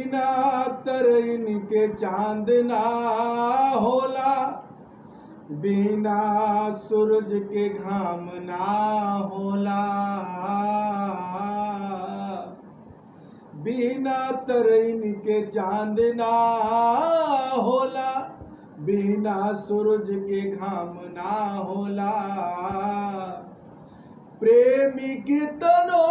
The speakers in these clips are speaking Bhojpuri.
बिना तरइन के चांद ना होला, बिना सूरज के घाम ना होला, बिना तरइन के चांद ना होला, बिना सूरज के घाम ना होला। प्रेमी की तनो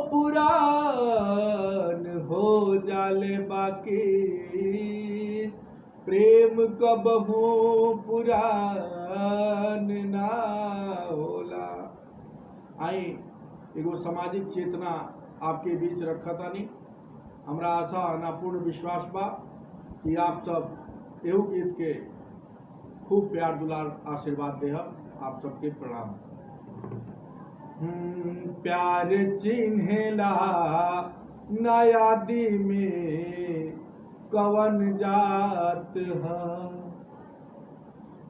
पुरान हो जाले बाकी, प्रेम कबहू पुरान ना होला। आई एगो सामाजिक चेतना आपके बीच रखा तानी। हमरा आशा ना पूर्ण विश्वास बा कि आप सब एहू गीत के खूब प्यार दुलार आशीर्वाद देहब। आप सबके प्रणाम। प्यार चिन्हेला नायादी में कवन जात है,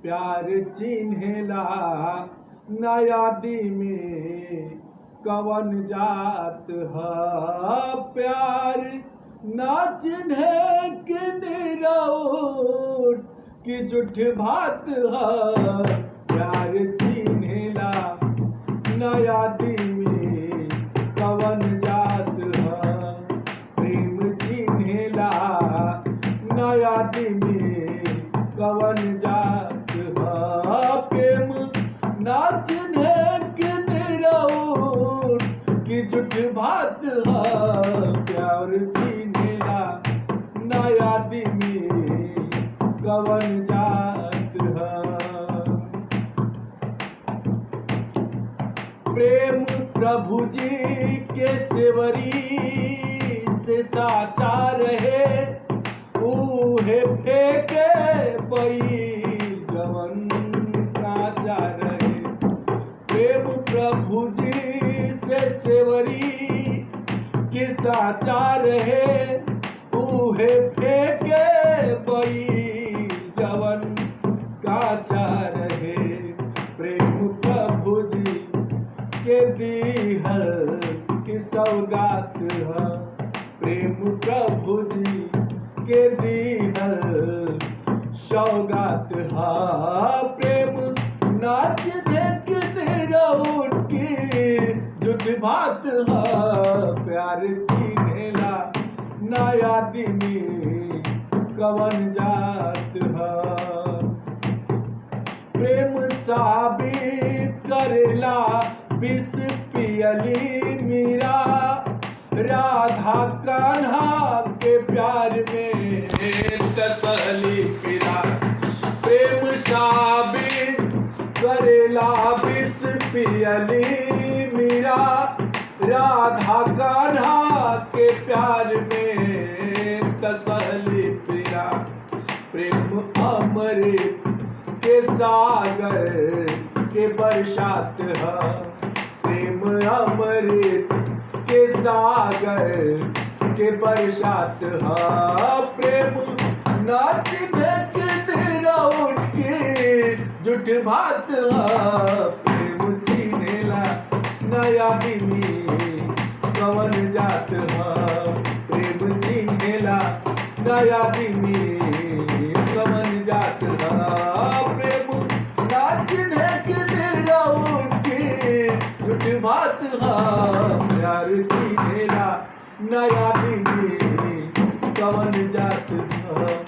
प्यार चिन्हेला नायादी में कवन जात है, प्यार ना चिन्हे कि निरौट की जुठ भात है, प्यार चिन्हेला नायादी में कवन जात है, प्रेम चिन्हेला नायादी में कवन जात है, प्रेम ना चिन्हे कि निरौट की जुठ भात है, प्यार चिन्हेला नायादी में कवन जात है। प्रेम प्रभु जी के सेवरी से साचा रहे, ऊहे फेंके बई जवन काचा रहे। प्रेम प्रभु जी से सेवरी के साचा रहे, ऊहे फेंके बई जवन काचा रहे। प्रेम प्रभु जी के दीहल की सौगात है, प्रेम प्रभु जी के दीहल सौगात है, प्रेम नाच देख निरौट की जुठ भात है, प्यार चिन्हेला नायादी में कवन जात है। प्रेम साबित करेला विष पियली मीरा, राधा कान्हा के प्यार में तसली फिरा। प्रेम साबित करेला विष पियली मीरा, राधा कान्हा के प्यार में तसली फिरा। प्रेम अमृत के सागर के बरसात है, प्रेम अमृत के सागर के बरसात है, प्रेम नाच देख निरौट की जुठ भात है, प्रेम चिन्हेला नायादी में कवन जात है, प्रेम चिन्हेला नायादी में कवन जात है, प्रेम नाच देख निरौट की जुठ भात है, प्यार चिन्हेला नायादी में कवन जात है।